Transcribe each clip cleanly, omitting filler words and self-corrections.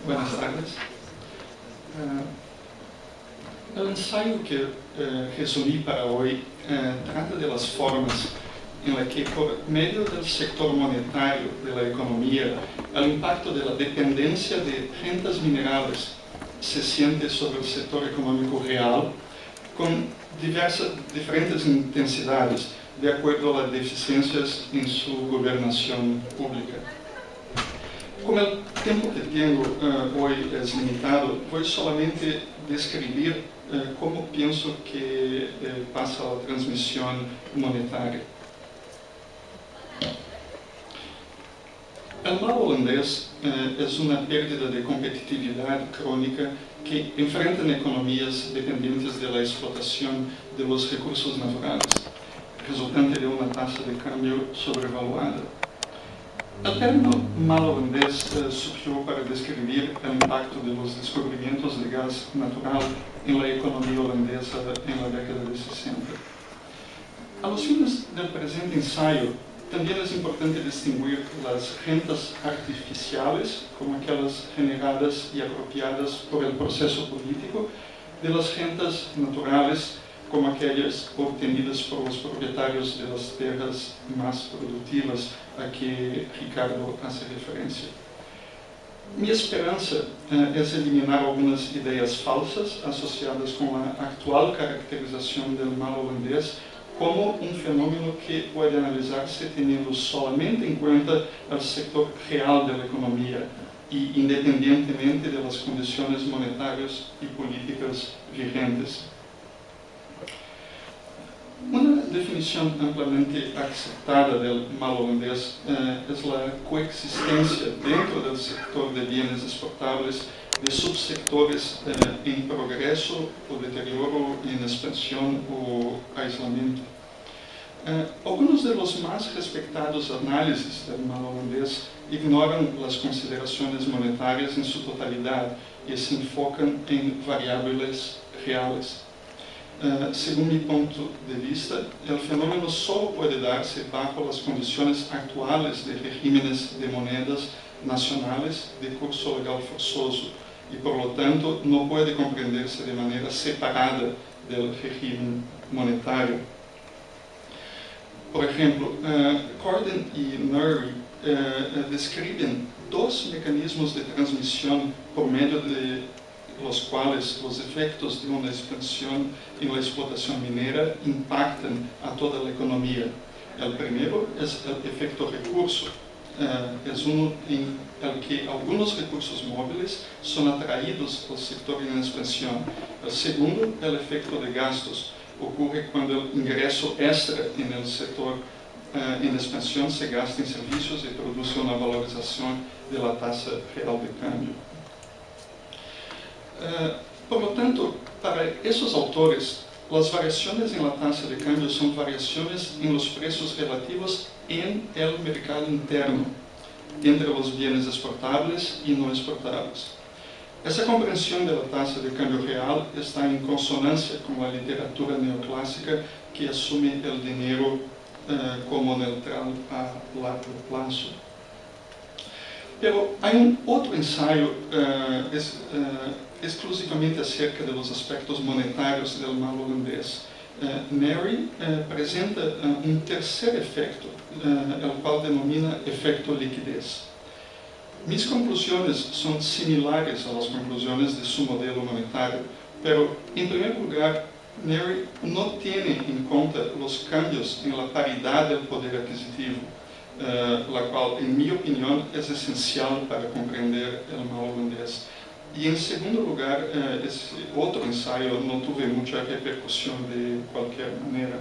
Buenas tardes. El ensayo que resumí para hoy trata de las formas en las que, por medio del sector monetario de la economía, el impacto de la dependencia de rentas minerales se siente sobre el sector económico real con diferentes intensidades, de acuerdo a las deficiencias en su gobernación pública. Como el tiempo que tengo hoy es limitado, voy solamente a describir cómo pienso que pasa la transmisión monetaria. El mal holandés es una pérdida de competitividad crónica que enfrentan economías dependientes de la explotación de los recursos naturales, resultante de una tasa de cambio sobrevaluada. El término mal holandés surgió para describir el impacto de los descubrimientos de gas natural en la economía holandesa en la década de 60. A los fines del presente ensayo, también es importante distinguir las rentas artificiales, como aquellas generadas y apropiadas por el proceso político, de las rentas naturales, como aquellas obtenidas por los propietarios de las tierras más productivas a que Ricardo hace referencia. Mi esperanza es eliminar algunas ideas falsas asociadas con la actual caracterización del mal holandés como un fenómeno que puede analizarse teniendo solamente en cuenta el sector real de la economía y independientemente de las condiciones monetarias y políticas vigentes. Una definición ampliamente aceptada del mal holandés es la coexistencia dentro del sector de bienes exportables de subsectores en progreso o deterioro, en expansión o aislamiento. Algunos de los más respetados análisis del mal holandés ignoran las consideraciones monetarias en su totalidad y se enfocan en variables reales. Según mi punto de vista, el fenómeno solo puede darse bajo las condiciones actuales de regímenes de monedas nacionales de curso legal forzoso y por lo tanto no puede comprenderse de manera separada del régimen monetario. Por ejemplo, Corden y Murray describen dos mecanismos de transmisión por medio de los cuales los efectos de una expansión en la explotación minera impactan a toda la economía. El primero es el efecto recurso. Es uno en el que algunos recursos móviles son atraídos al sector en expansión. El segundo, el efecto de gastos. Ocurre cuando el ingreso extra en el sector en expansión se gasta en servicios y produce una valorización de la tasa real de cambio. Por lo tanto, para esos autores, las variaciones en la tasa de cambio son variaciones en los precios relativos en el mercado interno, entre los bienes exportables y no exportables. Esa comprensión de la tasa de cambio real está en consonancia con la literatura neoclásica que asume el dinero como neutral a largo plazo. Pero hay un otro ensayo exclusivamente acerca de los aspectos monetarios del mal holandés. Murray presenta un tercer efecto, el cual denomina efecto liquidez. Mis conclusiones son similares a las conclusiones de su modelo monetario, pero en primer lugar, Murray no tiene en cuenta los cambios en la paridad del poder adquisitivo, la cual, en mi opinión, es esencial para comprender el mal holandés. Y en segundo lugar, ese otro ensayo no tuvo mucha repercusión de cualquier manera.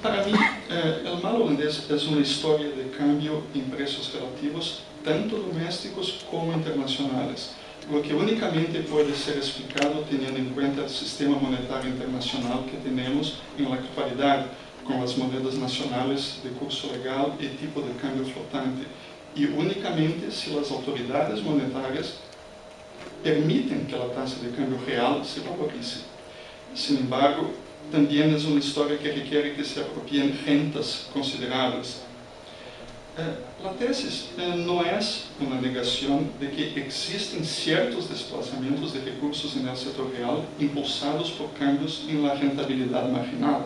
Para mí, el mal holandés es una historia de cambio en precios relativos, tanto domésticos como internacionales, lo que únicamente puede ser explicado teniendo en cuenta el sistema monetario internacional que tenemos en la actualidad, con las monedas nacionales de curso legal y tipo de cambio flotante, y únicamente si las autoridades monetarias permiten que la tasa de cambio real se valorice. Sin embargo, también es una historia que requiere que se apropien rentas considerables. La tesis no es una negación de que existen ciertos desplazamientos de recursos en el sector real impulsados por cambios en la rentabilidad marginal.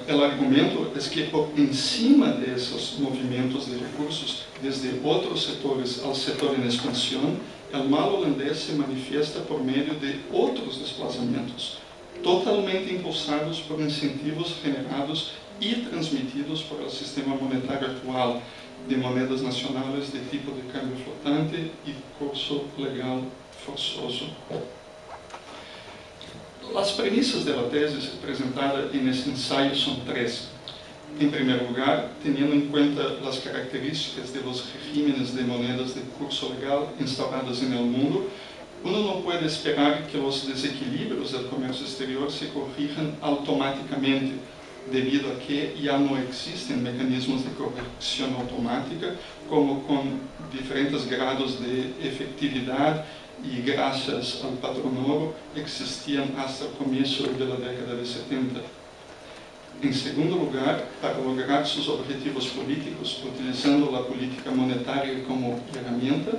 El argumento es que por encima de esos movimientos de recursos desde otros sectores al sector en expansión, el mal holandés se manifiesta por medio de otros desplazamientos, totalmente impulsados por incentivos generados y transmitidos por el sistema monetario actual, de monedas nacionales de tipo de cambio flotante y curso legal forzoso. Las premisas de la tesis presentada en este ensayo son tres. En primer lugar, teniendo en cuenta las características de los regímenes de monedas de curso legal instaurados en el mundo, uno no puede esperar que los desequilibrios del comercio exterior se corrijan automáticamente, debido a que ya no existen mecanismos de corrección automática como con diferentes grados de efectividad y gracias al patrón oro existían hasta el comienzo de la década de 70. En segundo lugar, para lograr sus objetivos políticos utilizando la política monetaria como herramienta,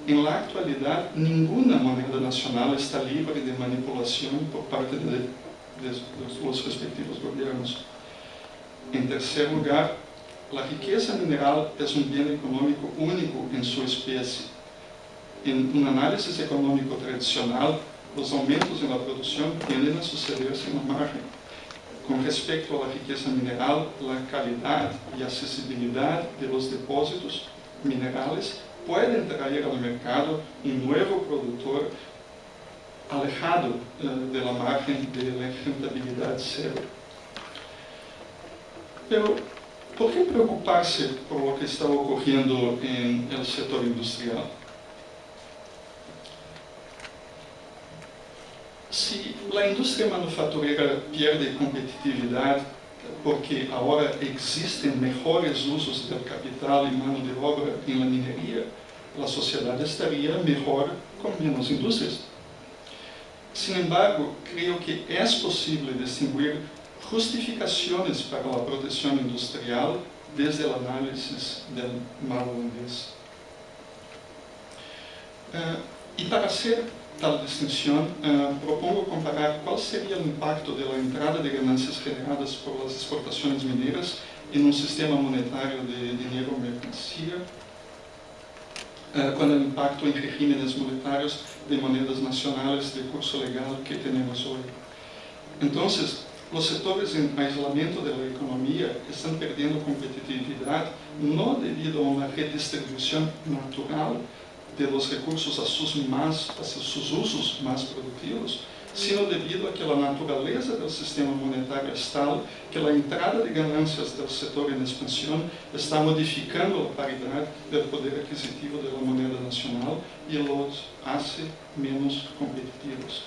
en la actualidad ninguna moneda nacional está libre de manipulación por parte de los respectivos gobiernos. En tercer lugar, la riqueza mineral es un bien económico único en su especie. En un análisis económico tradicional, los aumentos en la producción tienden a sucederse en la margen. Con respecto a la riqueza mineral, la calidad y accesibilidad de los depósitos minerales pueden traer al mercado un nuevo productor alejado de la margen de la rentabilidad cero. Pero, ¿por qué preocuparse por lo que está ocurriendo en el sector industrial? Si la industria manufacturera pierde competitividad porque ahora existen mejores usos del capital y mano de obra en la minería, la sociedad estaría mejor con menos industrias. Sin embargo, creo que es posible distinguir justificaciones para la protección industrial desde el análisis del mal holandés. Y para hacer tal distinción, propongo comparar cuál sería el impacto de la entrada de ganancias generadas por las exportaciones mineras en un sistema monetario de dinero mercancía con el impacto en regímenes monetarios de monedas nacionales de curso legal que tenemos hoy. Entonces, los sectores en aislamiento de la economía están perdiendo competitividad no debido a una redistribución natural de los recursos a sus usos más productivos, sino debido a que la naturaleza del sistema monetario es tal que la entrada de ganancias del sector en expansión está modificando la paridad del poder adquisitivo de la moneda nacional y los hace menos competitivos.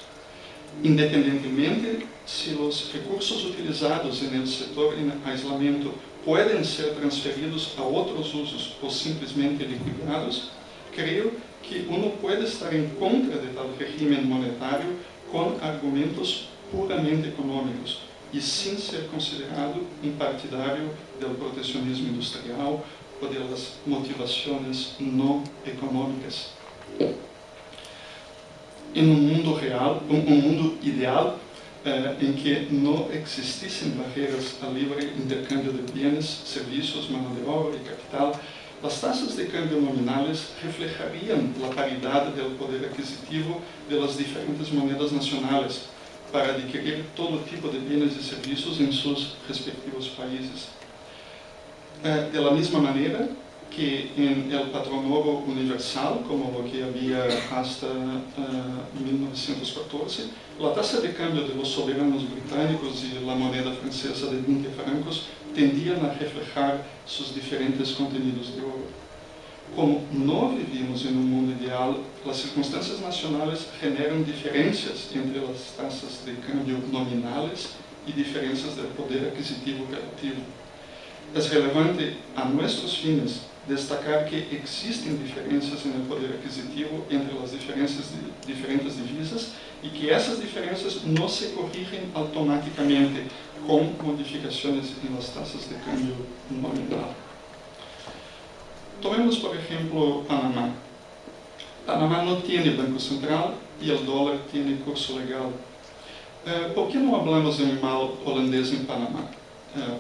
Independientemente si los recursos utilizados en el sector en aislamiento pueden ser transferidos a otros usos o simplemente liquidados, creo que uno puede estar en contra de tal régimen monetario con argumentos puramente económicos y sin ser considerado un partidario del proteccionismo industrial o de las motivaciones no económicas. En un mundo real, un mundo ideal, en que no existiesen barreras al libre intercambio de bienes, servicios, mano de obra y capital, las tasas de cambio nominales reflejarían la paridad del poder adquisitivo de las diferentes monedas nacionales para adquirir todo tipo de bienes y servicios en sus respectivos países. De la misma manera que en el patrón oro universal, como lo que había hasta 1914, la tasa de cambio de los soberanos británicos y la moneda francesa de 20 francos tendían a reflejar sus diferentes contenidos de oro. Como no vivimos en un mundo ideal, las circunstancias nacionales generan diferencias entre las tasas de cambio nominales y diferencias del poder adquisitivo relativo. Es relevante a nuestros fines destacar que existen diferencias en el poder adquisitivo entre las diferentes divisas y que esas diferencias no se corrigen automáticamente con modificaciones en las tasas de cambio nominal. Tomemos, por ejemplo, Panamá. Panamá no tiene banco central y el dólar tiene curso legal. ¿Por qué no hablamos de un mal holandés en Panamá?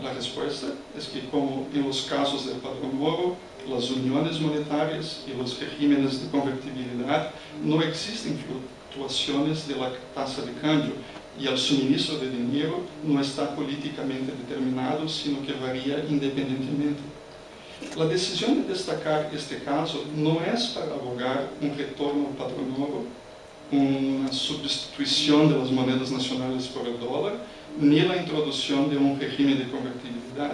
La respuesta es que, como en los casos del padrón oro, las uniones monetarias y los regímenes de convertibilidad no existen fluctuaciones de la tasa de cambio y el suministro de dinero no está políticamente determinado, sino que varía independientemente. La decisión de destacar este caso no es para abogar un retorno al padrón oro, una sustitución de las monedas nacionales por el dólar, ni la introducción de un régimen de convertibilidad.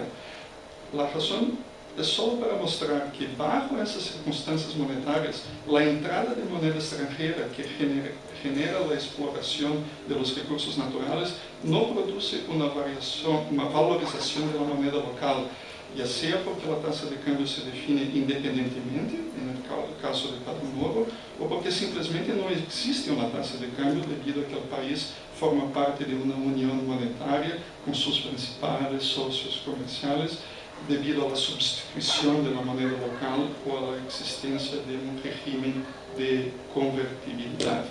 La razón es solo para mostrar que bajo esas circunstancias monetarias, la entrada de moneda extranjera que genera la exploración de los recursos naturales no produce una valorización de la moneda local, ya sea porque la tasa de cambio se define independientemente, en el caso del padrón oro, o porque simplemente no existe una tasa de cambio debido a que el país forma parte de una unión monetaria con sus principales socios comerciales, debido a la sustitución de la moneda local o a la existencia de un régimen de convertibilidad.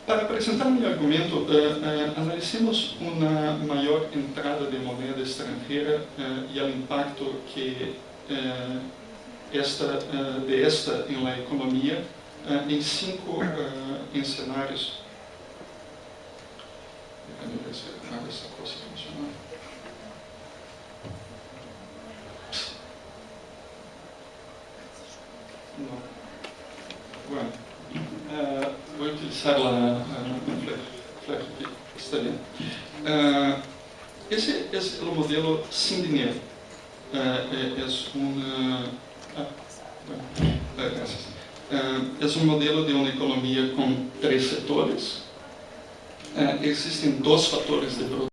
Para presentar mi argumento, analicemos una mayor entrada de moneda extranjera y el impacto que esta en la economía en 5 escenarios. Déjame ver si hago esta cosa funcionar. No. Bueno, voy a utilizar la flecha aquí. Está bien. Ese es el modelo sin dinero. Es un modelo de una economía con 3 sectores. Existen 2 factores de producción.